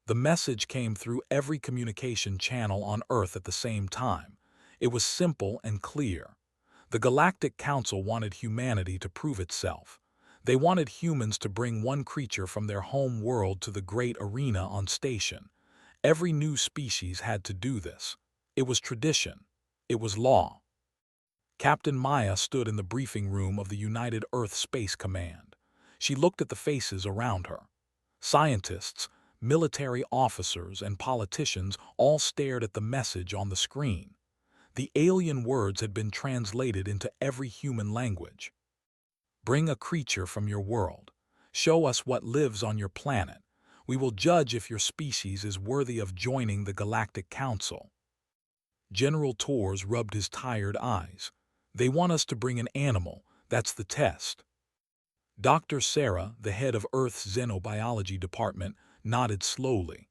The message came through every communication channel on Earth at the same time. It was simple and clear. The Galactic Council wanted humanity to prove itself. They wanted humans to bring one creature from their home world to the great arena on station. Every new species had to do this. It was tradition. It was law. Captain Maya stood in the briefing room of the United Earth Space Command. She looked at the faces around her. Scientists, military officers, and politicians all stared at the message on the screen. The alien words had been translated into every human language. Bring a creature from your world. Show us what lives on your planet. We will judge if your species is worthy of joining the Galactic Council. General Torres rubbed his tired eyes. They want us to bring an animal. That's the test. Dr. Sarah, the head of Earth's Xenobiology Department, nodded slowly.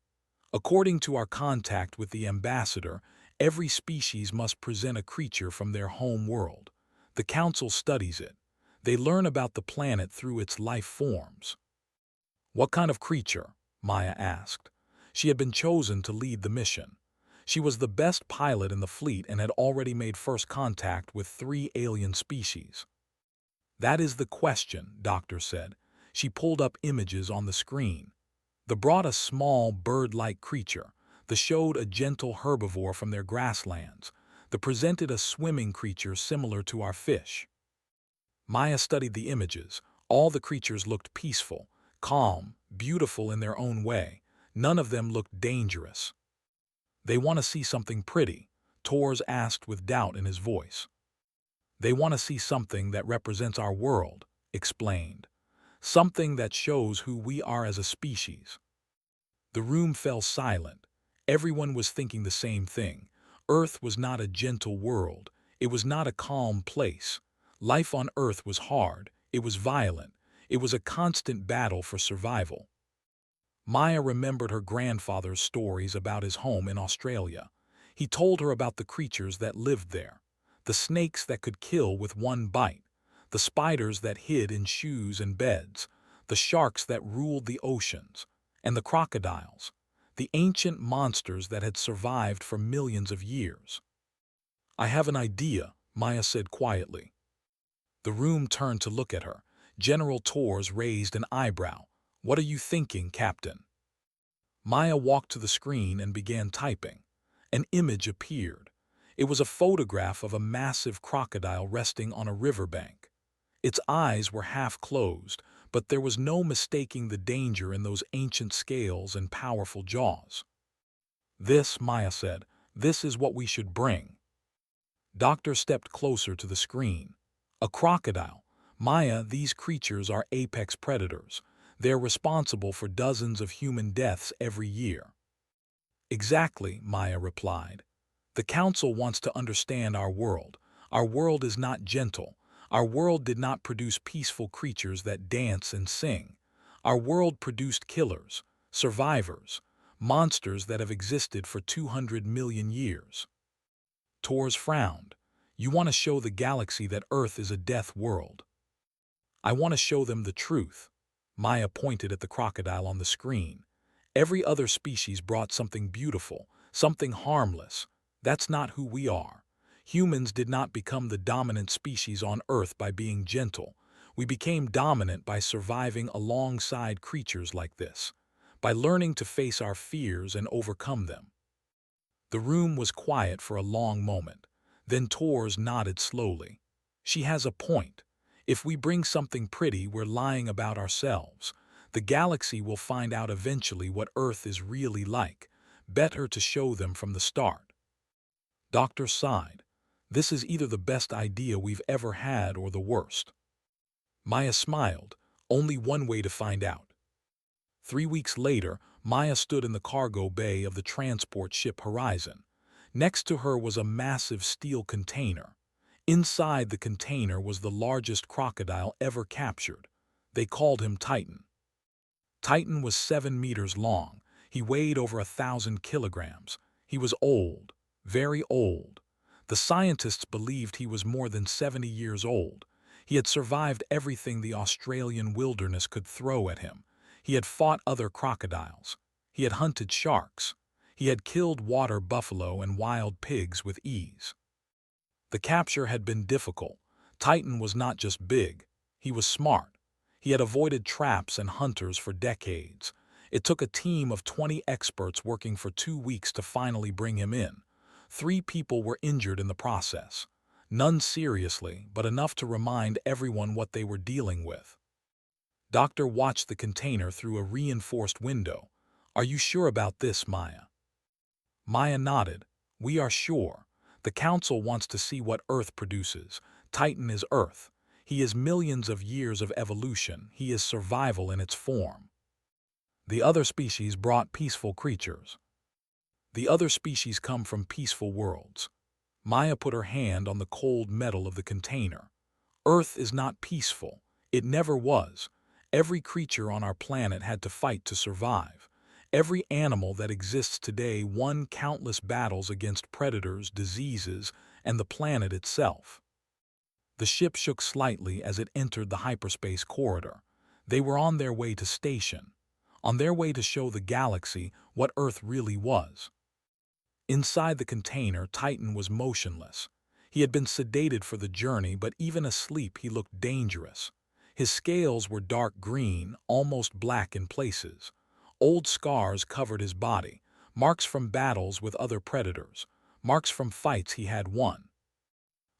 According to our contact with the ambassador, every species must present a creature from their home world. The Council studies it. They learn about the planet through its life forms. What kind of creature? Maya asked. She had been chosen to lead the mission. She was the best pilot in the fleet and had already made first contact with 3 alien species. That is the question, Doctor said. She pulled up images on the screen. The brought a small bird-like creature. The showed a gentle herbivore from their grasslands. The presented a swimming creature similar to our fish. Maya studied the images. All the creatures looked peaceful, calm, beautiful in their own way. None of them looked dangerous. They want to see something pretty, Torres asked with doubt in his voice. They want to see something that represents our world, explained. Something that shows who we are as a species. The room fell silent. Everyone was thinking the same thing. Earth was not a gentle world. It was not a calm place. Life on Earth was hard. It was violent. It was a constant battle for survival. Maya remembered her grandfather's stories about his home in Australia. He told her about the creatures that lived there. The snakes that could kill with one bite. The spiders that hid in shoes and beds. The sharks that ruled the oceans. And the crocodiles. The ancient monsters that had survived for millions of years. I have an idea, Maya said quietly. The room turned to look at her. General Torres raised an eyebrow. What are you thinking, Captain? Maya walked to the screen and began typing. An image appeared. It was a photograph of a massive crocodile resting on a riverbank. Its eyes were half closed, but there was no mistaking the danger in those ancient scales and powerful jaws. This, Maya said, this is what we should bring. Doctor stepped closer to the screen. A crocodile. Maya, these creatures are apex predators. They're responsible for dozens of human deaths every year. Exactly, Maya replied. The Council wants to understand our world. Our world is not gentle. Our world did not produce peaceful creatures that dance and sing. Our world produced killers, survivors, monsters that have existed for 200 million years. Torres frowned. You want to show the galaxy that Earth is a death world. I want to show them the truth. Maya pointed at the crocodile on the screen. Every other species brought something beautiful, something harmless. That's not who we are. Humans did not become the dominant species on Earth by being gentle. We became dominant by surviving alongside creatures like this, by learning to face our fears and overcome them. The room was quiet for a long moment. Then Torres nodded slowly. She has a point. If we bring something pretty, we're lying about ourselves. The galaxy will find out eventually what Earth is really like. Better to show them from the start. Doctor sighed. This is either the best idea we've ever had or the worst. Maya smiled. Only one way to find out. 3 weeks later, Maya stood in the cargo bay of the transport ship Horizon. Next to her was a massive steel container. Inside the container was the largest crocodile ever captured. They called him Titan. Titan was 7 meters long. He weighed over 1,000 kilograms. He was old, very old. The scientists believed he was more than 70 years old. He had survived everything the Australian wilderness could throw at him. He had fought other crocodiles. He had hunted sharks. He had killed water buffalo and wild pigs with ease. The capture had been difficult. Titan was not just big, he was smart. He had avoided traps and hunters for decades. It took a team of 20 experts working for 2 weeks to finally bring him in. 3 people were injured in the process. None seriously, but enough to remind everyone what they were dealing with. Doctor watched the container through a reinforced window. "Are you sure about this, Maya?" Maya nodded. "We are sure. The Council wants to see what Earth produces. Titan is Earth. He is millions of years of evolution. He is survival in its form. The other species brought peaceful creatures. The other species come from peaceful worlds." Maya put her hand on the cold metal of the container. "Earth is not peaceful. It never was. Every creature on our planet had to fight to survive. Every animal that exists today won countless battles against predators, diseases, and the planet itself." The ship shook slightly as it entered the hyperspace corridor. They were on their way to station, on their way to show the galaxy what Earth really was. Inside the container, Titan was motionless. He had been sedated for the journey, but even asleep he looked dangerous. His scales were dark green, almost black in places. Old scars covered his body, marks from battles with other predators, marks from fights he had won.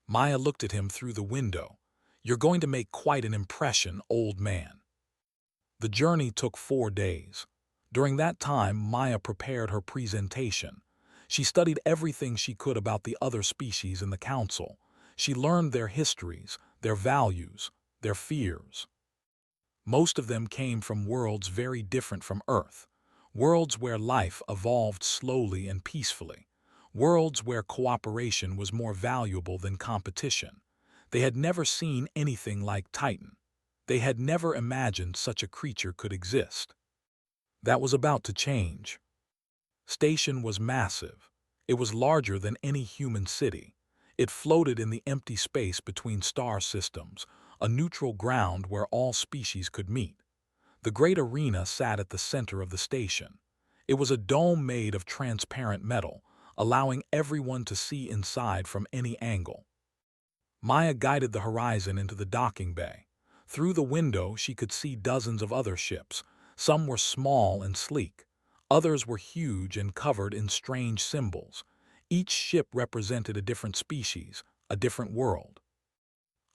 Maya looked at him through the window. "You're going to make quite an impression, old man." The journey took 4 days. During that time, Maya prepared her presentation. She studied everything she could about the other species in the Council. She learned their histories, their values, their fears. Most of them came from worlds very different from Earth. Worlds where life evolved slowly and peacefully. Worlds where cooperation was more valuable than competition. They had never seen anything like Titan. They had never imagined such a creature could exist. That was about to change. Station was massive. It was larger than any human city. It floated in the empty space between star systems, a neutral ground where all species could meet. The great arena sat at the center of the station. It was a dome made of transparent metal, allowing everyone to see inside from any angle. Maya guided the horizon into the docking bay. Through the window, she could see dozens of other ships. Some were small and sleek. Others were huge and covered in strange symbols. Each ship represented a different species, a different world.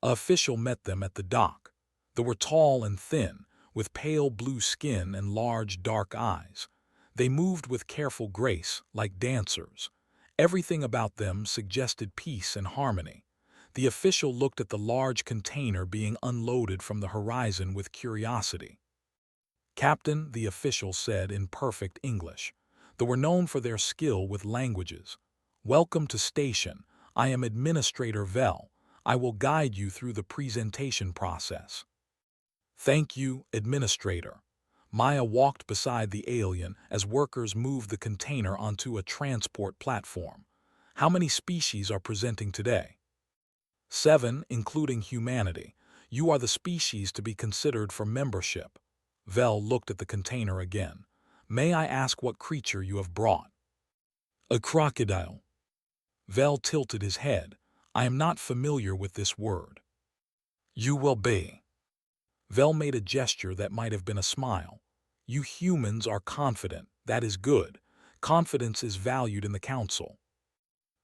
An official met them at the dock. They were tall and thin, with pale blue skin and large dark eyes. They moved with careful grace, like dancers. Everything about them suggested peace and harmony. The official looked at the large container being unloaded from the horizon with curiosity. "Captain," the official said in perfect English. They were known for their skill with languages. "Welcome to station. I am Administrator Vel. I will guide you through the presentation process." "Thank you, Administrator." Maya walked beside the alien as workers moved the container onto a transport platform. "How many species are presenting today?" 7, including humanity. You are the species to be considered for membership." Vel looked at the container again. "May I ask what creature you have brought?" "A crocodile." Vel tilted his head. "I am not familiar with this word." "You will be." Vel made a gesture that might have been a smile. "You humans are confident. That is good. Confidence is valued in the Council."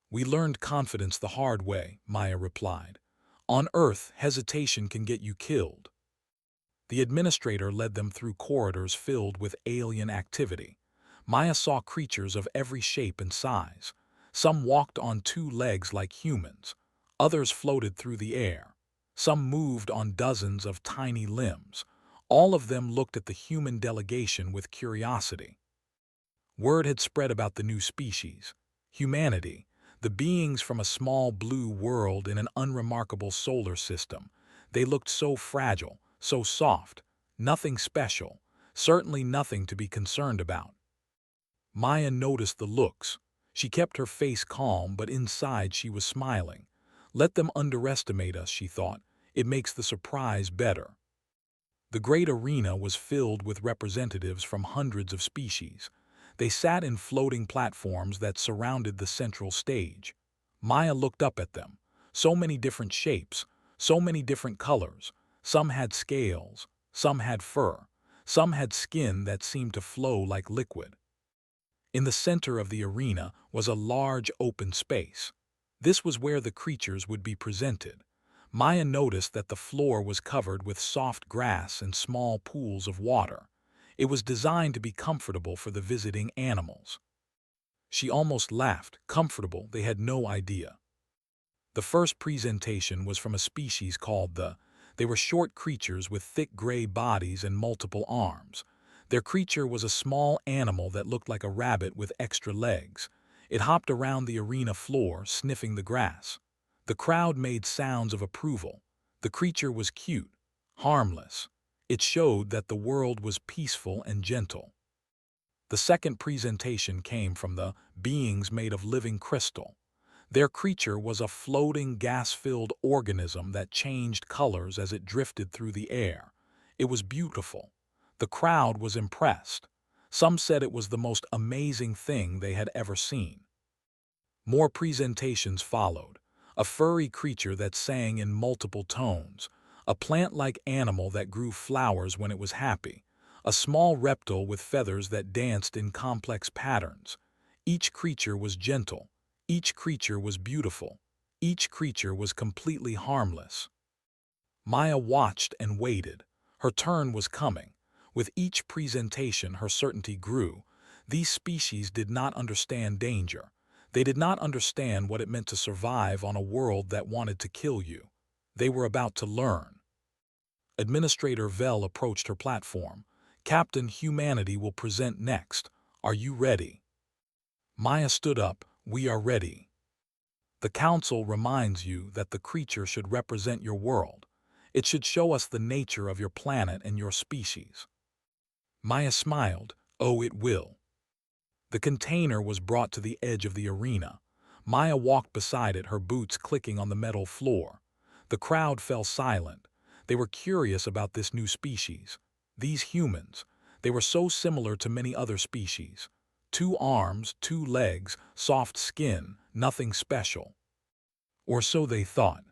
"We learned confidence the hard way," Maya replied. "On Earth, hesitation can get you killed." The administrator led them through corridors filled with alien activity. Maya saw creatures of every shape and size. Some walked on 2 legs like humans. Others floated through the air. Some moved on dozens of tiny limbs. All of them looked at the human delegation with curiosity. Word had spread about the new species, humanity, the beings from a small blue world in an unremarkable solar system. They looked so fragile, so soft, nothing special, certainly nothing to be concerned about. Maya noticed the looks. She kept her face calm, but inside she was smiling. Let them underestimate us, she thought. It makes the surprise better. The great arena was filled with representatives from hundreds of species. They sat in floating platforms that surrounded the central stage. Maya looked up at them. So many different shapes, so many different colors. Some had scales, some had fur, some had skin that seemed to flow like liquid. In the center of the arena was a large open space. This was where the creatures would be presented. Maya noticed that the floor was covered with soft grass and small pools of water. It was designed to be comfortable for the visiting animals. She almost laughed. Comfortable, they had no idea. The first presentation was from a species called They were short creatures with thick gray bodies and multiple arms. Their creature was a small animal that looked like a rabbit with extra legs. It hopped around the arena floor, sniffing the grass. The crowd made sounds of approval. The creature was cute, harmless. It showed that the world was peaceful and gentle. The second presentation came from the beings made of living crystal. Their creature was a floating, gas-filled organism that changed colors as it drifted through the air. It was beautiful. The crowd was impressed. Some said it was the most amazing thing they had ever seen. More presentations followed. A furry creature that sang in multiple tones. A plant-like animal that grew flowers when it was happy. A small reptile with feathers that danced in complex patterns. Each creature was gentle. Each creature was beautiful. Each creature was completely harmless. Maya watched and waited. Her turn was coming. With each presentation, her certainty grew. These species did not understand danger. They did not understand what it meant to survive on a world that wanted to kill you. They were about to learn. Administrator Vell approached her platform. Captain, humanity will present next. Are you ready? Maya stood up. We are ready. The council reminds you that the creature should represent your world. It should show us the nature of your planet and your species. Maya smiled. Oh, it will. The container was brought to the edge of the arena. Maya walked beside it, her boots clicking on the metal floor. The crowd fell silent. They were curious about this new species. These humans, they were so similar to many other species. 2 arms, 2 legs, soft skin, nothing special. Or so they thought.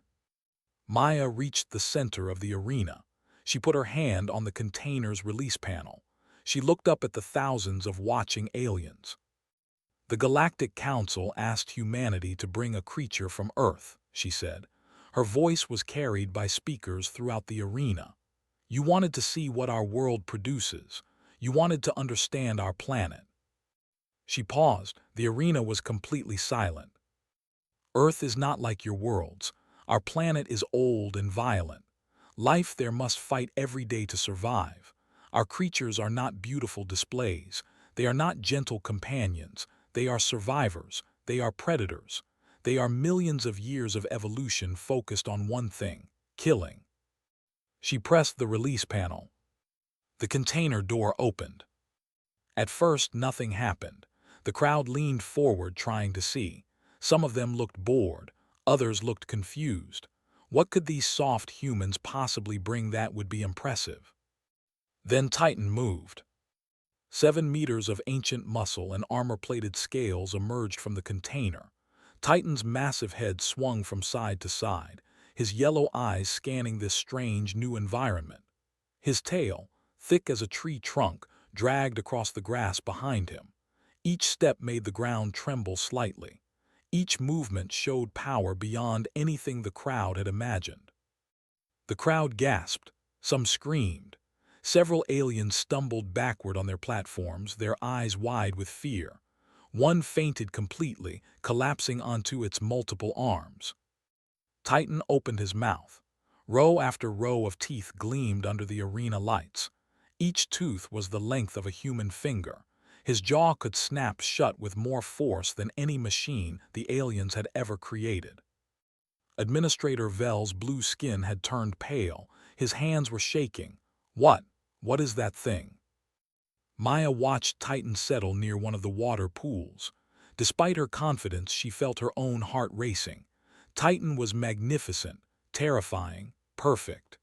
Maya reached the center of the arena. She put her hand on the container's release panel. She looked up at the thousands of watching aliens. The Galactic Council asked humanity to bring a creature from Earth, she said. Her voice was carried by speakers throughout the arena. You wanted to see what our world produces. You wanted to understand our planet. She paused. The arena was completely silent. Earth is not like your worlds. Our planet is old and violent. Life there must fight every day to survive. Our creatures are not beautiful displays. They are not gentle companions. They are survivors. They are predators. They are millions of years of evolution focused on one thing: killing. She pressed the release panel. The container door opened. At first, nothing happened. The crowd leaned forward trying to see. Some of them looked bored. Others looked confused. What could these soft humans possibly bring that would be impressive? Then Titan moved. 7 meters of ancient muscle and armor-plated scales emerged from the container. Titan's massive head swung from side to side, his yellow eyes scanning this strange new environment. His tail, thick as a tree trunk, dragged across the grass behind him. Each step made the ground tremble slightly. Each movement showed power beyond anything the crowd had imagined. The crowd gasped. Some screamed. Several aliens stumbled backward on their platforms, their eyes wide with fear. One fainted completely, collapsing onto its multiple arms. Titan opened his mouth. Row after row of teeth gleamed under the arena lights. Each tooth was the length of a human finger. His jaw could snap shut with more force than any machine the aliens had ever created. Administrator Vell's blue skin had turned pale. His hands were shaking. What is that thing? Maya watched Titan settle near one of the water pools. Despite her confidence, she felt her own heart racing. Titan was magnificent, terrifying, perfect.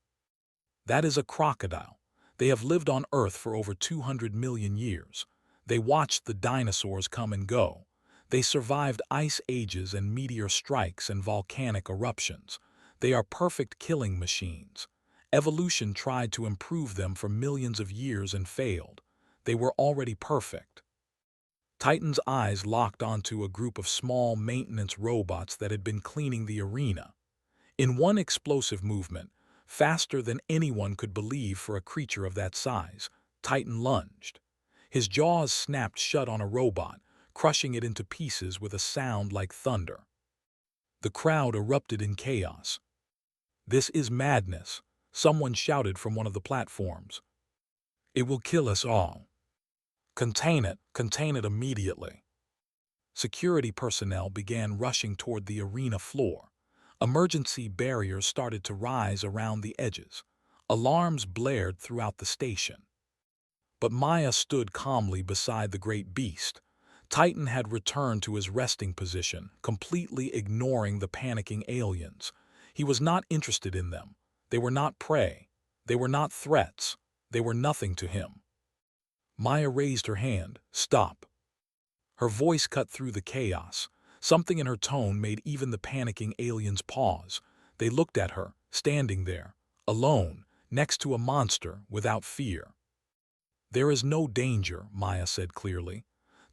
That is a crocodile. They have lived on Earth for over 200 million years. They watched the dinosaurs come and go. They survived ice ages and meteor strikes and volcanic eruptions. They are perfect killing machines. Evolution tried to improve them for millions of years and failed. They were already perfect. Titan's eyes locked onto a group of small maintenance robots that had been cleaning the arena. In one explosive movement, faster than anyone could believe for a creature of that size, Titan lunged. His jaws snapped shut on a robot, crushing it into pieces with a sound like thunder. The crowd erupted in chaos. "This is madness," someone shouted from one of the platforms. "It will kill us all. Contain it immediately." Security personnel began rushing toward the arena floor. Emergency barriers started to rise around the edges. Alarms blared throughout the station. But Maya stood calmly beside the great beast. Titan had returned to his resting position, completely ignoring the panicking aliens. He was not interested in them. They were not prey. They were not threats. They were nothing to him. Maya raised her hand. "Stop." Her voice cut through the chaos. Something in her tone made even the panicking aliens pause. They looked at her, standing there, alone, next to a monster, without fear. "There is no danger," Maya said clearly.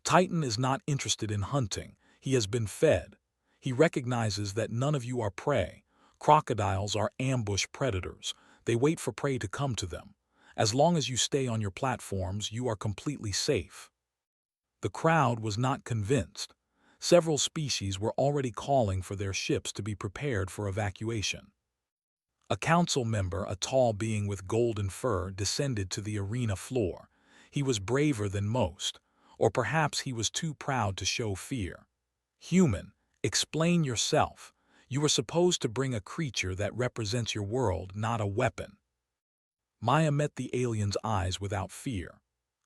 "Titan is not interested in hunting. He has been fed. He recognizes that none of you are prey. Crocodiles are ambush predators. They wait for prey to come to them. As long as you stay on your platforms, you are completely safe." The crowd was not convinced. Several species were already calling for their ships to be prepared for evacuation. A council member, a tall being with golden fur, descended to the arena floor. He was braver than most, or perhaps he was too proud to show fear. "Human, explain yourself. You were supposed to bring a creature that represents your world, not a weapon." Maya met the alien's eyes without fear.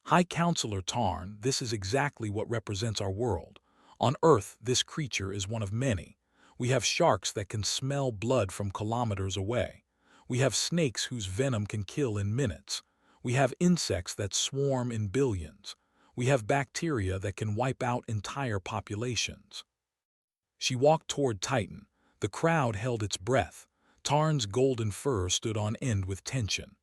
"High Counselor Tarn, this is exactly what represents our world. On Earth, this creature is one of many. We have sharks that can smell blood from kilometers away. We have snakes whose venom can kill in minutes. We have insects that swarm in billions. We have bacteria that can wipe out entire populations." She walked toward Titan. The crowd held its breath. Tarn's golden fur stood on end with tension.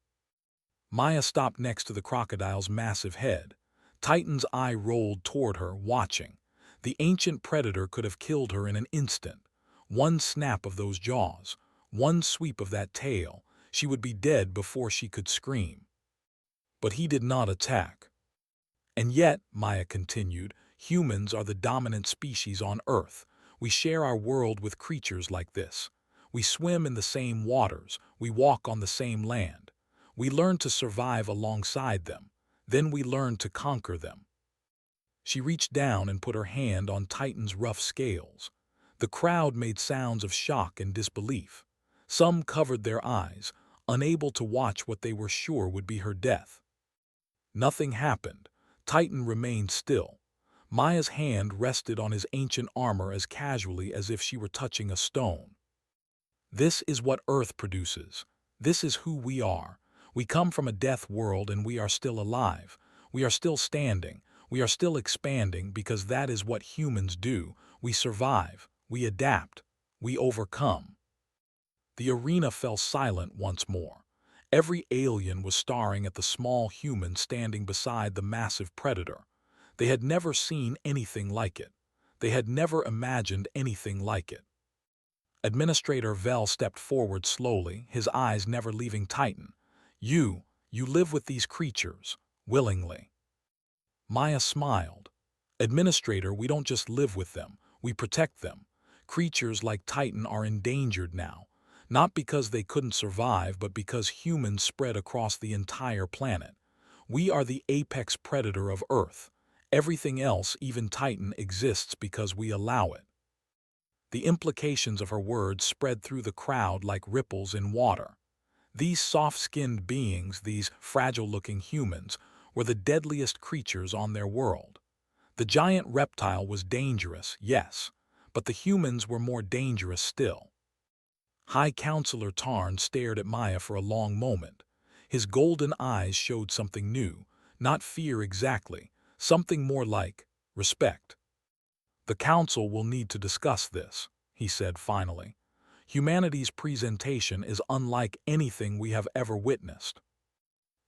Maya stopped next to the crocodile's massive head. Titan's eye rolled toward her, watching. The ancient predator could have killed her in an instant. One snap of those jaws, one sweep of that tail, she would be dead before she could scream. But he did not attack. "And yet," Maya continued, "humans are the dominant species on Earth. We share our world with creatures like this. We swim in the same waters. We walk on the same land. We learn to survive alongside them. Then we learn to conquer them." She reached down and put her hand on Titan's rough scales. The crowd made sounds of shock and disbelief. Some covered their eyes, unable to watch what they were sure would be her death. Nothing happened. Titan remained still. Maya's hand rested on his ancient armor as casually as if she were touching a stone. "This is what Earth produces. This is who we are. We come from a death world and we are still alive. We are still standing. We are still expanding because that is what humans do. We survive. We adapt. We overcome." The arena fell silent once more. Every alien was staring at the small human standing beside the massive predator. They had never seen anything like it. They had never imagined anything like it. Administrator Vel stepped forward slowly, his eyes never leaving Titan. You live with these creatures, willingly." Maya smiled. "Administrator, we don't just live with them, we protect them. Creatures like Titan are endangered now, not because they couldn't survive, but because humans spread across the entire planet. We are the apex predator of Earth. Everything else, even Titan, exists because we allow it." The implications of her words spread through the crowd like ripples in water. These soft-skinned beings, these fragile-looking humans, were the deadliest creatures on their world. The giant reptile was dangerous, yes, but the humans were more dangerous still. High Counselor Tarn stared at Maya for a long moment. His golden eyes showed something new, not fear exactly, Something more like respect. The Council will need to discuss this, he said finally. Humanity's presentation is unlike anything we have ever witnessed.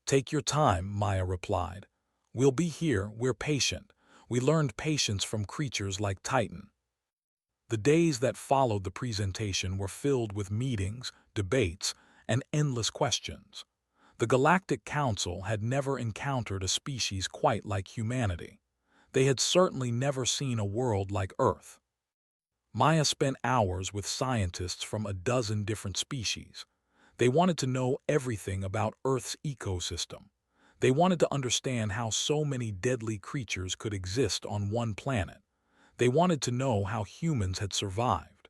Take your time, Maya replied. We'll be here, we're patient. We learned patience from creatures like Titan. The days that followed the presentation were filled with meetings, debates, and endless questions. The Galactic Council had never encountered a species quite like humanity. They had certainly never seen a world like Earth. Maya spent hours with scientists from a dozen different species. They wanted to know everything about Earth's ecosystem. They wanted to understand how so many deadly creatures could exist on one planet. They wanted to know how humans had survived.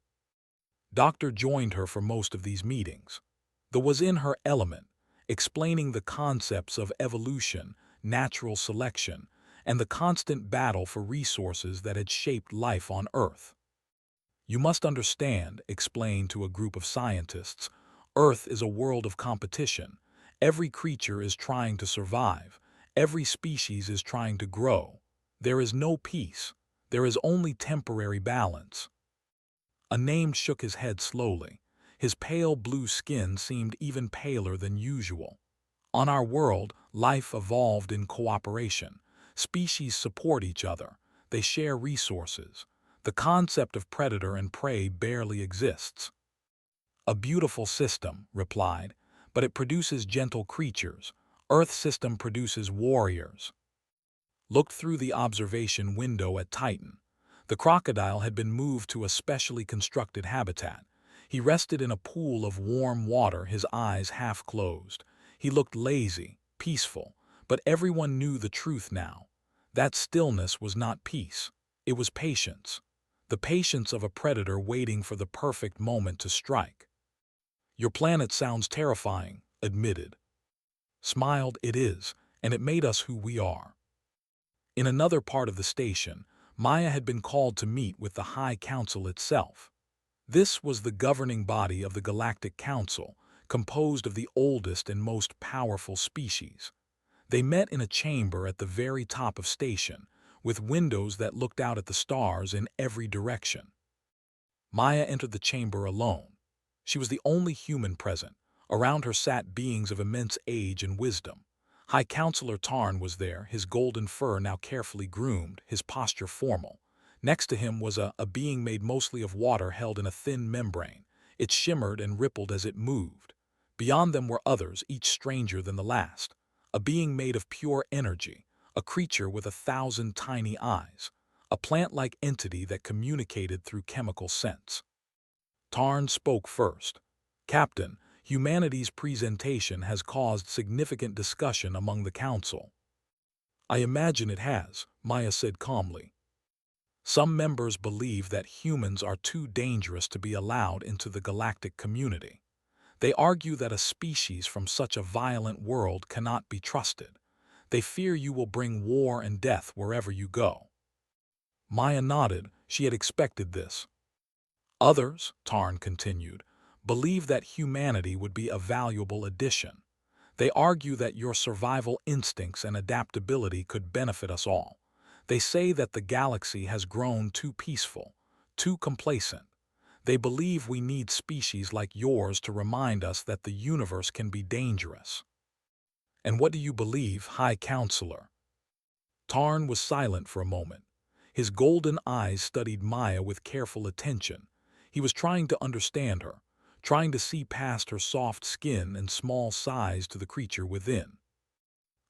Doctor joined her for most of these meetings. The was in her element, explaining the concepts of evolution, natural selection, and the constant battle for resources that had shaped life on Earth. You must understand, explained to a group of scientists, Earth is a world of competition. Every creature is trying to survive. Every species is trying to grow. There is no peace. There is only temporary balance. A named shook his head slowly. His pale blue skin seemed even paler than usual. On our world, life evolved in cooperation. Species support each other. They share resources. The concept of predator and prey barely exists. A beautiful system, replied, but it produces gentle creatures. Earth's system produces warriors. Looked through the observation window at Titan. The crocodile had been moved to a specially constructed habitat. He rested in a pool of warm water, his eyes half closed. He looked lazy, peaceful, but everyone knew the truth now. That stillness was not peace. It was patience. The patience of a predator waiting for the perfect moment to strike. Your planet sounds terrifying, admitted. Smiled, it is, and it made us who we are. In another part of the station, Maya had been called to meet with the High Council itself. This was the governing body of the Galactic Council, composed of the oldest and most powerful species. They met in a chamber at the very top of station, with windows that looked out at the stars in every direction. Maya entered the chamber alone. She was the only human present. Around her sat beings of immense age and wisdom. High Counselor Tarn was there, his golden fur now carefully groomed, his posture formal. Next to him was a being made mostly of water held in a thin membrane. It shimmered and rippled as it moved. Beyond them were others, each stranger than the last. A being made of pure energy, a creature with 1,000 tiny eyes, a plant-like entity that communicated through chemical scents. Tarn spoke first. Captain, humanity's presentation has caused significant discussion among the Council. I imagine it has, Maya said calmly. Some members believe that humans are too dangerous to be allowed into the galactic community. They argue that a species from such a violent world cannot be trusted. They fear you will bring war and death wherever you go. Maya nodded. She had expected this. Others, Tarn continued, believe that humanity would be a valuable addition. They argue that your survival instincts and adaptability could benefit us all. They say that the galaxy has grown too peaceful, too complacent. They believe we need species like yours to remind us that the universe can be dangerous. And what do you believe, High Counselor? Tarn was silent for a moment. His golden eyes studied Maya with careful attention. He was trying to understand her, trying to see past her soft skin and small size to the creature within.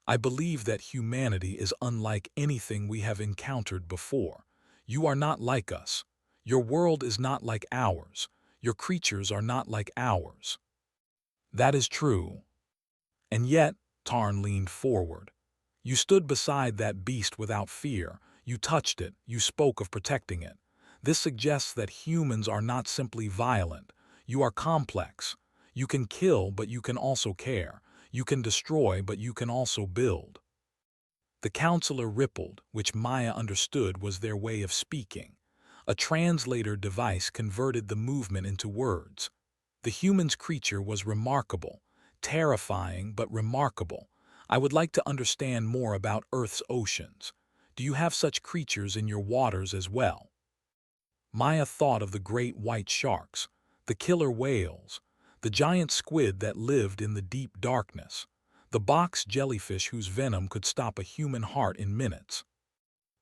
I believe that humanity is unlike anything we have encountered before. You are not like us. Your world is not like ours. Your creatures are not like ours. That is true. And yet, Tarn leaned forward. You stood beside that beast without fear. You touched it. You spoke of protecting it. This suggests that humans are not simply violent. You are complex. You can kill, but you can also care. You can destroy, but you can also build. The counselor rippled, which Maya understood was their way of speaking. A translator device converted the movement into words. The human's creature was remarkable, terrifying but remarkable. I would like to understand more about Earth's oceans. Do you have such creatures in your waters as well? Maya thought of the great white sharks, the killer whales, the giant squid that lived in the deep darkness, the box jellyfish whose venom could stop a human heart in minutes.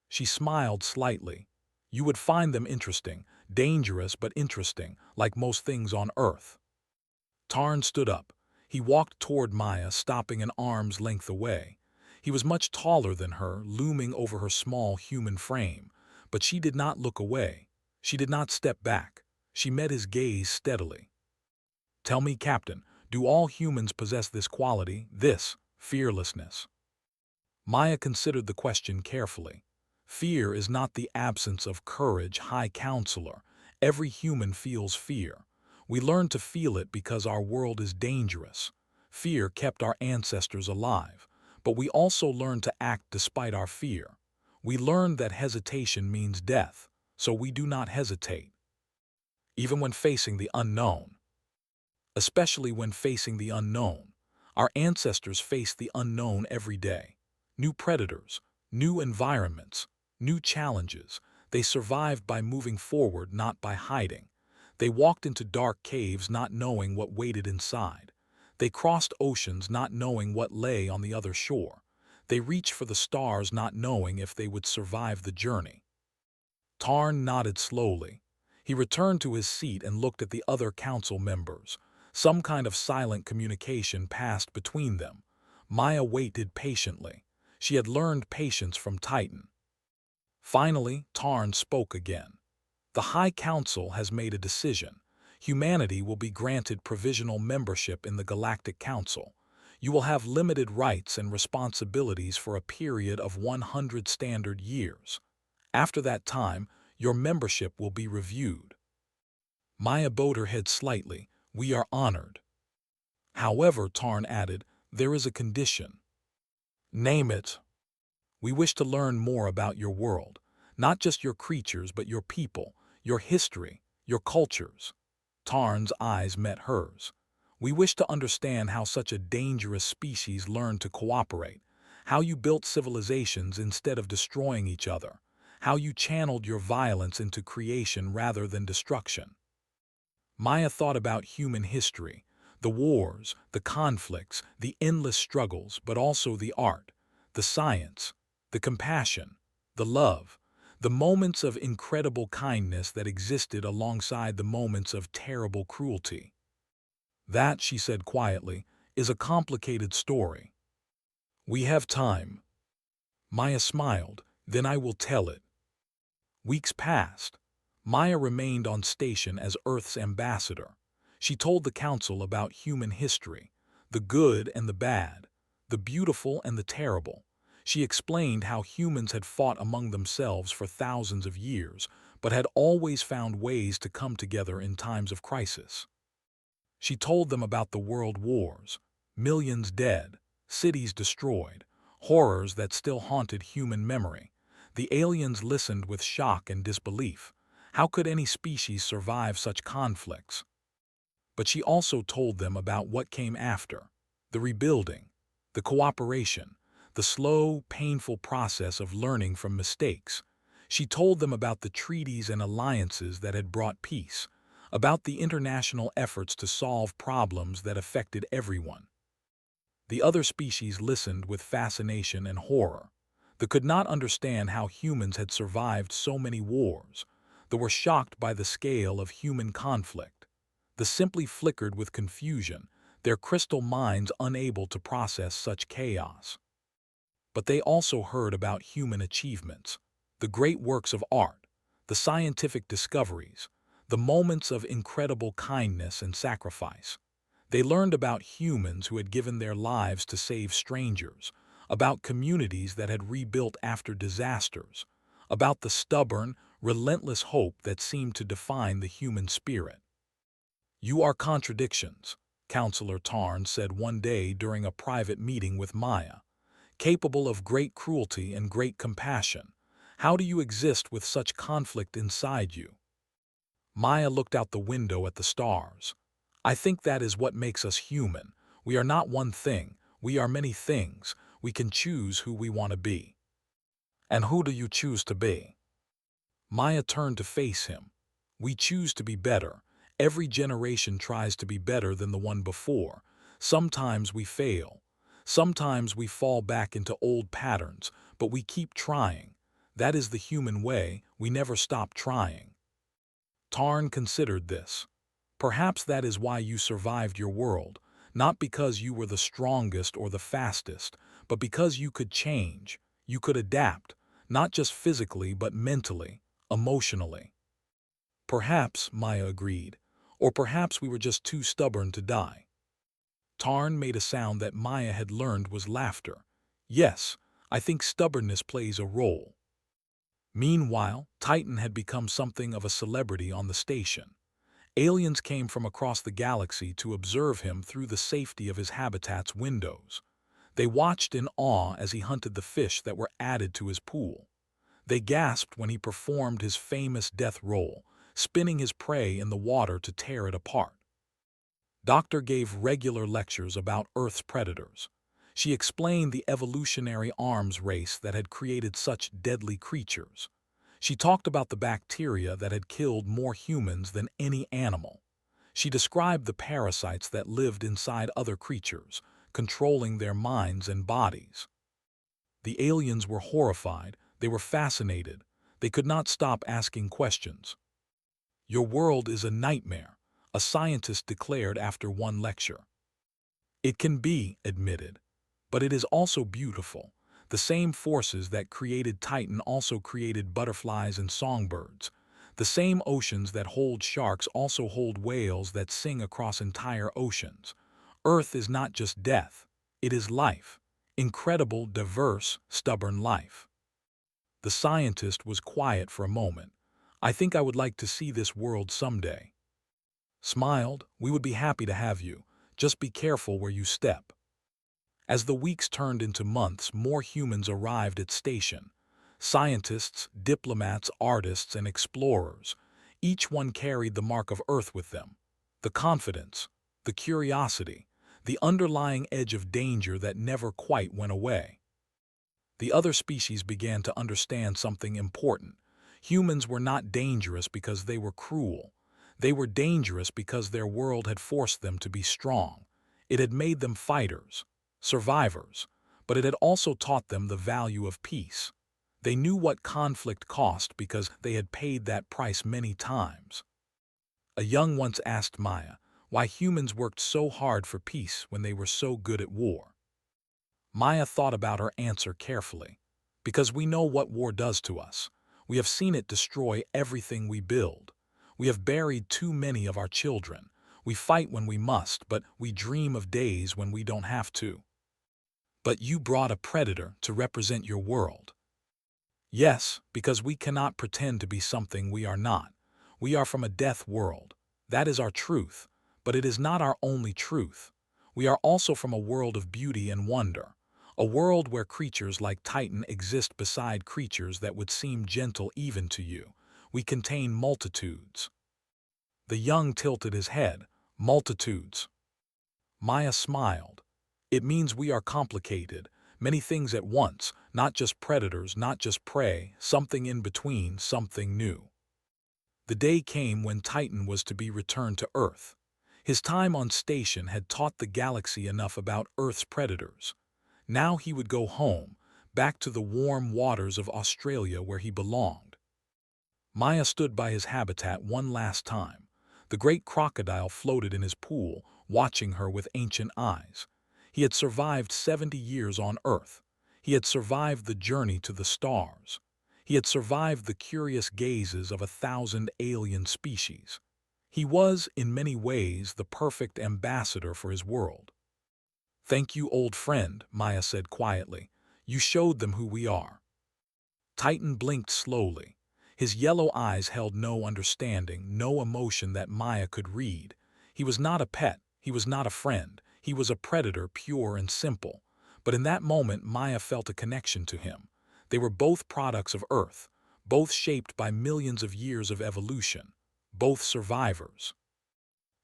She smiled slightly. You would find them interesting, dangerous but interesting, like most things on Earth. Tarn stood up. He walked toward Maya, stopping an arm's length away. He was much taller than her, looming over her small human frame. But she did not look away. She did not step back. She met his gaze steadily. Tell me, Captain, do all humans possess this quality, this fearlessness? Maya considered the question carefully. Fear is not the absence of courage, High Counselor. Every human feels fear. We learn to feel it because our world is dangerous. Fear kept our ancestors alive, but we also learn to act despite our fear. We learn that hesitation means death, so we do not hesitate. Even when facing the unknown. Especially when facing the unknown. Our ancestors faced the unknown every day. New predators, new environments, new challenges. They survived by moving forward, not by hiding. They walked into dark caves not knowing what waited inside. They crossed oceans not knowing what lay on the other shore. They reached for the stars not knowing if they would survive the journey. Tarn nodded slowly. He returned to his seat and looked at the other council members. Some kind of silent communication passed between them. Maya waited patiently. She had learned patience from Titan. Finally, Tarn spoke again. The High Council has made a decision. Humanity will be granted provisional membership in the Galactic Council. You will have limited rights and responsibilities for a period of 100 standard years. After that time, your membership will be reviewed. Maya bowed her head slightly. We are honored. However, Tarn added, there is a condition. Name it. We wish to learn more about your world, not just your creatures but your people, your history, your cultures. Tarn's eyes met hers. We wish to understand how such a dangerous species learned to cooperate, how you built civilizations instead of destroying each other, how you channeled your violence into creation rather than destruction. Maya thought about human history, the wars, the conflicts, the endless struggles, but also the art, the science, the compassion, the love, the moments of incredible kindness that existed alongside the moments of terrible cruelty. That, she said quietly, is a complicated story. We have time. Maya smiled, then I will tell it. Weeks passed. Maya remained on station as Earth's ambassador. She told the council about human history, the good and the bad, the beautiful and the terrible. She explained how humans had fought among themselves for thousands of years, but had always found ways to come together in times of crisis. She told them about the world wars, millions dead, cities destroyed, horrors that still haunted human memory. The aliens listened with shock and disbelief. How could any species survive such conflicts? But she also told them about what came after, the rebuilding, the cooperation, the slow, painful process of learning from mistakes. She told them about the treaties and alliances that had brought peace, about the international efforts to solve problems that affected everyone. The other species listened with fascination and horror. They could not understand how humans had survived so many wars. They were shocked by the scale of human conflict. They simply flickered with confusion, their crystal minds unable to process such chaos. But they also heard about human achievements, the great works of art, the scientific discoveries, the moments of incredible kindness and sacrifice. They learned about humans who had given their lives to save strangers, about communities that had rebuilt after disasters, about the stubborn, relentless hope that seemed to define the human spirit. You are contradictions, Counselor Tarn said one day during a private meeting with Maya. Capable of great cruelty and great compassion. How do you exist with such conflict inside you? Maya looked out the window at the stars. I think that is what makes us human. We are not one thing, we are many things. We can choose who we want to be. And who do you choose to be? Maya turned to face him. We choose to be better. Every generation tries to be better than the one before. Sometimes we fail. Sometimes we fall back into old patterns, but we keep trying. That is the human way. We never stop trying. Tarn considered this. Perhaps that is why you survived your world, not because you were the strongest or the fastest, but because you could change, you could adapt, not just physically but mentally, emotionally. Perhaps, Maya agreed, or perhaps we were just too stubborn to die. Tarn made a sound that Maya had learned was laughter. Yes, I think stubbornness plays a role. Meanwhile, Titan had become something of a celebrity on the station. Aliens came from across the galaxy to observe him through the safety of his habitat's windows. They watched in awe as he hunted the fish that were added to his pool. They gasped when he performed his famous death roll, spinning his prey in the water to tear it apart. Doctor gave regular lectures about Earth's predators. She explained the evolutionary arms race that had created such deadly creatures. She talked about the bacteria that had killed more humans than any animal. She described the parasites that lived inside other creatures, controlling their minds and bodies. The aliens were horrified. They were fascinated. They could not stop asking questions. "Your world is a nightmare," a scientist declared after one lecture. "It can be," admitted, "but it is also beautiful. The same forces that created Titan also created butterflies and songbirds. The same oceans that hold sharks also hold whales that sing across entire oceans. Earth is not just death, it is life. Incredible, diverse, stubborn life." The scientist was quiet for a moment. "I think I would like to see this world someday." Smiled, "We would be happy to have you. Just be careful where you step." As the weeks turned into months, more humans arrived at station. Scientists, diplomats, artists, and explorers. Each one carried the mark of Earth with them. The confidence, the curiosity, the underlying edge of danger that never quite went away. The other species began to understand something important. Humans were not dangerous because they were cruel. They were dangerous because their world had forced them to be strong. It had made them fighters, survivors, but it had also taught them the value of peace. They knew what conflict cost because they had paid that price many times. A young once asked Maya why humans worked so hard for peace when they were so good at war. Maya thought about her answer carefully. "Because we know what war does to us. We have seen it destroy everything we build. We have buried too many of our children. We fight when we must, but we dream of days when we don't have to." "But you brought a predator to represent your world." "Yes, because we cannot pretend to be something we are not. We are from a death world. That is our truth, but it is not our only truth. We are also from a world of beauty and wonder. A world where creatures like Titan exist beside creatures that would seem gentle even to you. We contain multitudes." The young tilted his head. "Multitudes." Maya smiled. "It means we are complicated, many things at once, not just predators, not just prey, something in between, something new." The day came when Titan was to be returned to Earth. His time on station had taught the galaxy enough about Earth's predators. Now he would go home, back to the warm waters of Australia where he belonged. Maya stood by his habitat one last time. The great crocodile floated in his pool, watching her with ancient eyes. He had survived 70 years on Earth. He had survived the journey to the stars. He had survived the curious gazes of 1,000 alien species. He was, in many ways, the perfect ambassador for his world. "Thank you, old friend," Maya said quietly. "You showed them who we are." Titan blinked slowly. His yellow eyes held no understanding, no emotion that Maya could read. He was not a pet, he was not a friend, he was a predator, pure and simple. But in that moment, Maya felt a connection to him. They were both products of Earth, both shaped by millions of years of evolution, both survivors.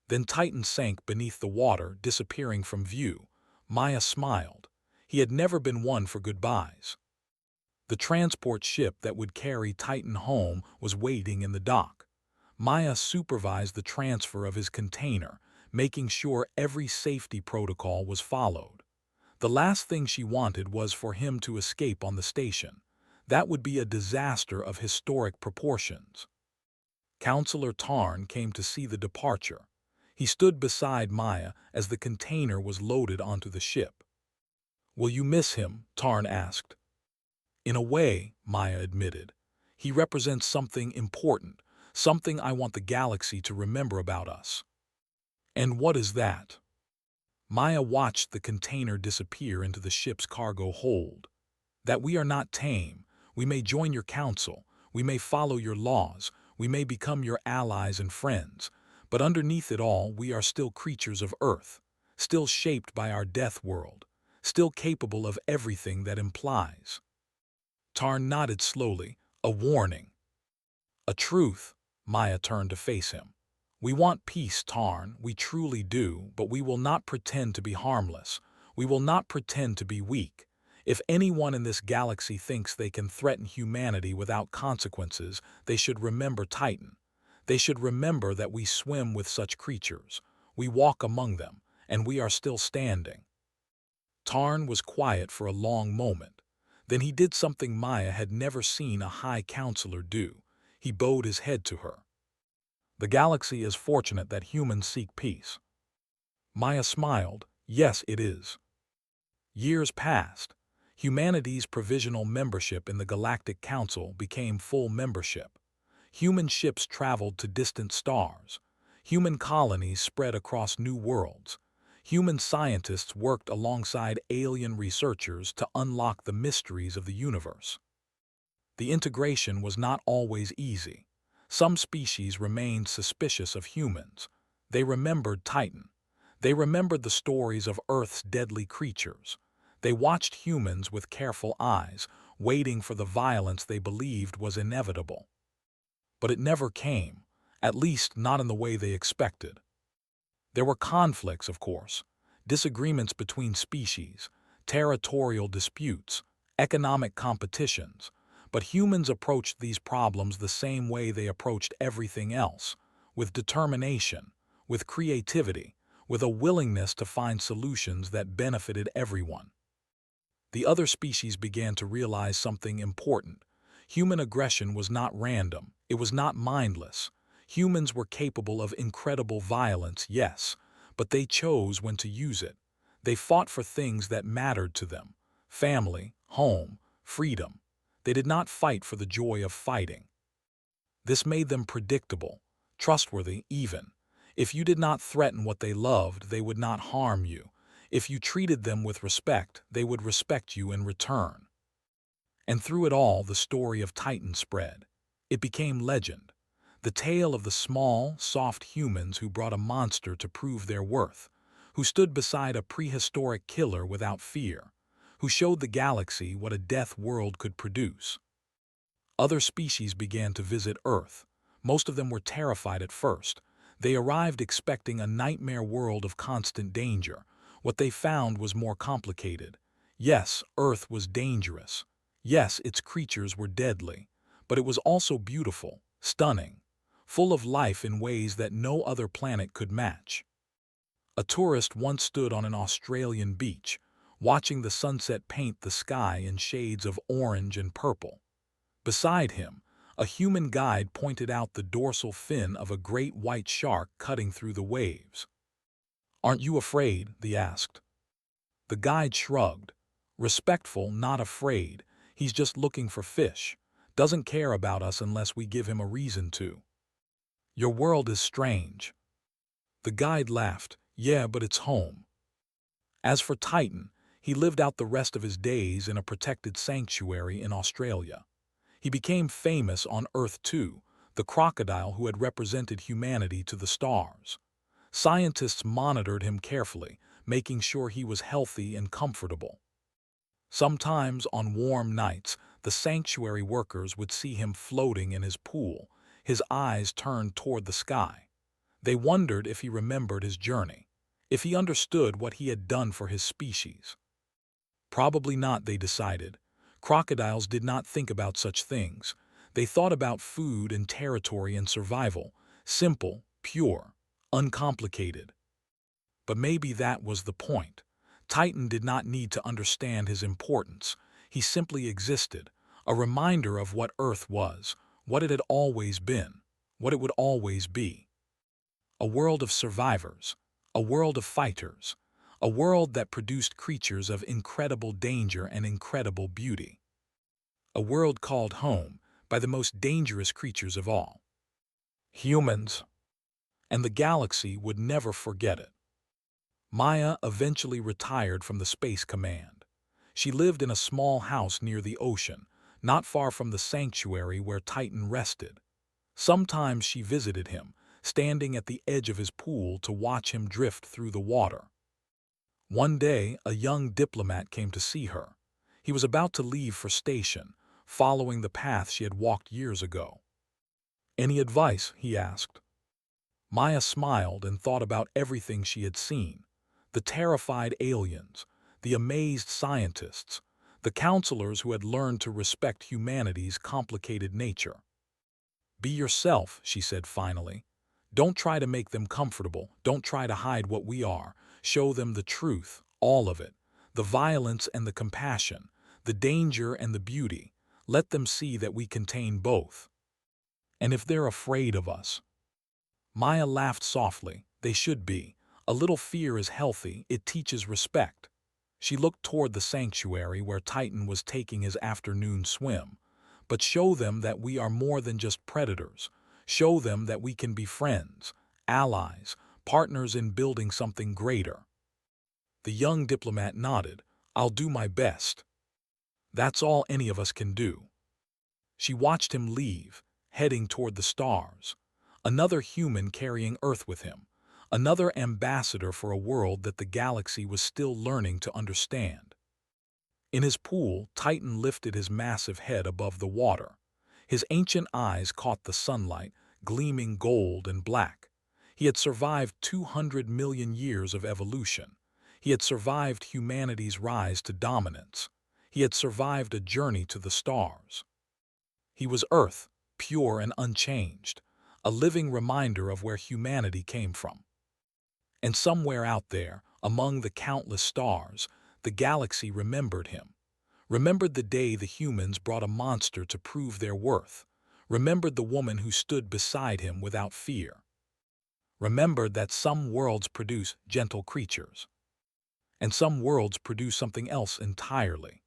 Then Titan sank beneath the water, disappearing from view. Maya smiled. He had never been one for goodbyes. The transport ship that would carry Titan home was waiting in the dock. Maya supervised the transfer of his container, making sure every safety protocol was followed. The last thing she wanted was for him to escape on the station. That would be a disaster of historic proportions. Counselor Tarn came to see the departure. He stood beside Maya as the container was loaded onto the ship. "Will you miss him?" Tarn asked. "In a way," Maya admitted. "He represents something important, something I want the galaxy to remember about us." "And what is that?" Maya watched the container disappear into the ship's cargo hold. "That we are not tame. We may join your council. We may follow your laws. We may become your allies and friends. But underneath it all, we are still creatures of Earth, still shaped by our death world, still capable of everything that implies." Tarn nodded slowly. "A warning." "A truth." Maya turned to face him. "We want peace, Tarn, we truly do, but we will not pretend to be harmless. We will not pretend to be weak. If anyone in this galaxy thinks they can threaten humanity without consequences, they should remember Titan. They should remember that we swim with such creatures. We walk among them, and we are still standing." Tarn was quiet for a long moment. Then he did something Maya had never seen a High Counselor do. He bowed his head to her. "The galaxy is fortunate that humans seek peace." Maya smiled. "Yes, it is." Years passed. Humanity's provisional membership in the Galactic Council became full membership. Human ships traveled to distant stars. Human colonies spread across new worlds. Human scientists worked alongside alien researchers to unlock the mysteries of the universe. The integration was not always easy. Some species remained suspicious of humans. They remembered Titan. They remembered the stories of Earth's deadly creatures. They watched humans with careful eyes, waiting for the violence they believed was inevitable. But it never came, at least not in the way they expected. There were conflicts, of course, disagreements between species, territorial disputes, economic competitions, but humans approached these problems the same way they approached everything else, with determination, with creativity, with a willingness to find solutions that benefited everyone. The other species began to realize something important. Human aggression was not random, it was not mindless. Humans were capable of incredible violence, yes, but they chose when to use it. They fought for things that mattered to them: family, home, freedom. They did not fight for the joy of fighting. This made them predictable, trustworthy even. If you did not threaten what they loved, they would not harm you. If you treated them with respect, they would respect you in return. And through it all, the story of Titan spread. It became legend. The tale of the small, soft humans who brought a monster to prove their worth, who stood beside a prehistoric killer without fear, who showed the galaxy what a death world could produce. Other species began to visit Earth. Most of them were terrified at first. They arrived expecting a nightmare world of constant danger. What they found was more complicated. Yes, Earth was dangerous. Yes, its creatures were deadly. But it was also beautiful, stunning, full of life in ways that no other planet could match. A tourist once stood on an Australian beach, watching the sunset paint the sky in shades of orange and purple. Beside him, a human guide pointed out the dorsal fin of a great white shark cutting through the waves. "Aren't you afraid?" he asked. The guide shrugged. "Respectful, not afraid. He's just looking for fish. Doesn't care about us unless we give him a reason to." "Your world is strange." The guide laughed. "Yeah, but it's home." As for Titan, he lived out the rest of his days in a protected sanctuary in Australia. He became famous on Earth too, the crocodile who had represented humanity to the stars. Scientists monitored him carefully, making sure he was healthy and comfortable. Sometimes, on warm nights, the sanctuary workers would see him floating in his pool, his eyes turned toward the sky. They wondered if he remembered his journey, if he understood what he had done for his species. Probably not, they decided. Crocodiles did not think about such things. They thought about food and territory and survival, simple, pure, uncomplicated. But maybe that was the point. Titan did not need to understand his importance. He simply existed, a reminder of what Earth was, what it had always been, what it would always be. A world of survivors, a world of fighters, a world that produced creatures of incredible danger and incredible beauty. A world called home by the most dangerous creatures of all, humans, and the galaxy would never forget it. Maya eventually retired from the Space Command. She lived in a small house near the ocean, not far from the sanctuary where Titan rested. Sometimes she visited him, standing at the edge of his pool to watch him drift through the water. One day, a young diplomat came to see her. He was about to leave for station, following the path she had walked years ago. "Any advice?" he asked. Maya smiled and thought about everything she had seen. The terrified aliens, the amazed scientists, the counselors who had learned to respect humanity's complicated nature. "Be yourself," she said finally. "Don't try to make them comfortable. Don't try to hide what we are. Show them the truth, all of it, the violence and the compassion, the danger and the beauty. Let them see that we contain both. And if they're afraid of us—" Maya laughed softly. "They should be. A little fear is healthy. It teaches respect." She looked toward the sanctuary where Titan was taking his afternoon swim. "But show them that we are more than just predators. Show them that we can be friends, allies, partners in building something greater." The young diplomat nodded. "I'll do my best. That's all any of us can do." She watched him leave, heading toward the stars. Another human carrying Earth with him. Another ambassador for a world that the galaxy was still learning to understand. In his pool, Titan lifted his massive head above the water. His ancient eyes caught the sunlight, gleaming gold and black. He had survived 200 million years of evolution. He had survived humanity's rise to dominance. He had survived a journey to the stars. He was Earth, pure and unchanged, a living reminder of where humanity came from. And somewhere out there, among the countless stars, the galaxy remembered him. Remembered the day the humans brought a monster to prove their worth. Remembered the woman who stood beside him without fear. Remembered that some worlds produce gentle creatures, and some worlds produce something else entirely.